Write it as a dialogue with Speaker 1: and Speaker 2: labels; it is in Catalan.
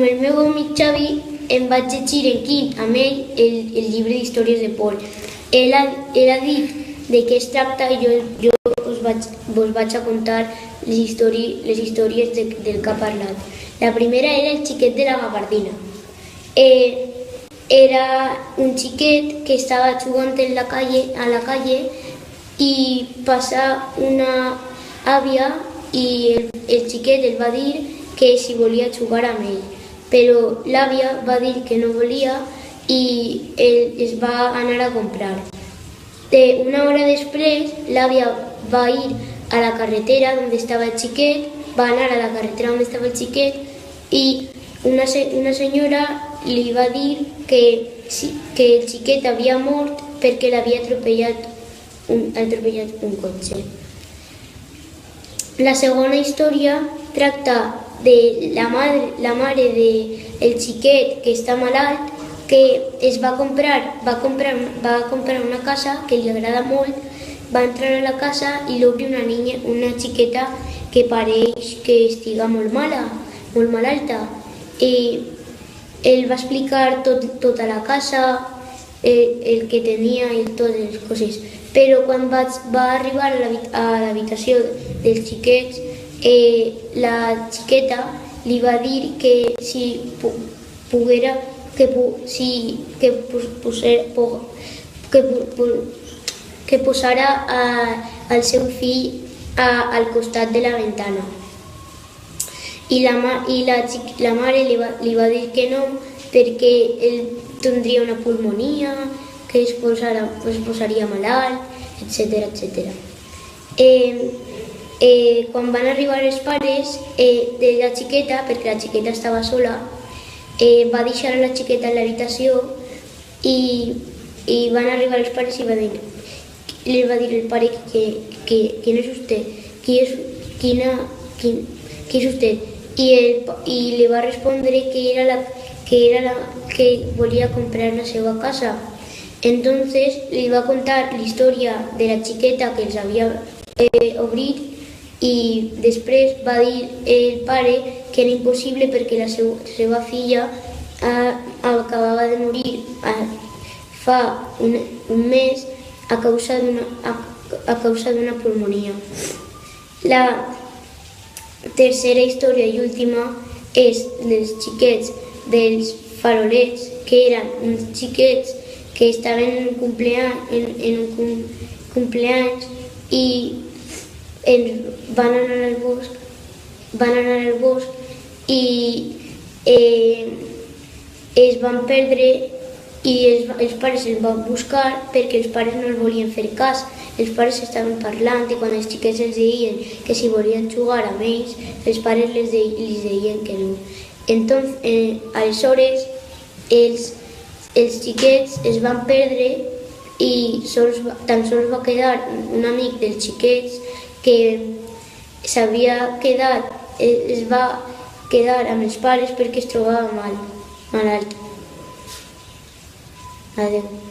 Speaker 1: Amb el meu amic Xavi em vaig llegir en quint amb ell el llibre d'històries de Paul. Ell ha dit de què es tracta i jo vos vaig a contar les històries del que ha parlat. La primera era el xiquet de la gabardina. Era un xiquet que estava jugant a la calle i passa una àvia i el xiquet el va dir que si volia jugar amb ell, però l'àvia va dir que no volia i ell es va anar a comprar. Una hora després, l'àvia va ir a la carretera on estava el xiquet, va anar a la carretera on estava el xiquet i una senyora li va dir que el xiquet havia mort perquè l'havia atropellat un cotxe. La segona història tracta de la mare del xiquet que està malalt, que va comprar una casa que li agrada molt, va entrar a la casa i l'obre una xiqueta que pareix que estiga molt malalta. I ell va explicar tota la casa, el que tenia i totes les coses. Però quan va arribar a l'habitació dels xiquets, la xiqueta li va dir que si poguera que posara el seu fill al costat de la ventana. I la mare li va dir que no perquè ell tindria una pulmonia, que es posaria malalt, etc. Quan van arribar els pares de la xiqueta, perquè la xiqueta estava sola, va deixar la xiqueta a l'habitació i van arribar els pares i li va dir el pare ¿quién es usted? ¿Quién es usted? I li va respondre que era la que volia comprar la seva casa. Entonces li va contar la història de la xiqueta que els havia obrit i després va dir el pare que era impossible perquè la seva filla acabava de morir fa un mes a causa d'una pulmonia. La tercera història i última és dels xiquets dels farolets, que eren uns xiquets que estaven en un cumpleaños i van anar al bosc i es van perdre i els pares els van buscar perquè els pares no els volien fer cas. Els pares estaven parlant i quan els xiquets els deien que si volien jugar amb ells, els pares els deien que no. Aleshores, els xiquets es van perdre i tan sols va quedar un amic dels xiquets que es va quedar amb els pares perquè es trobava malalt. Adéu.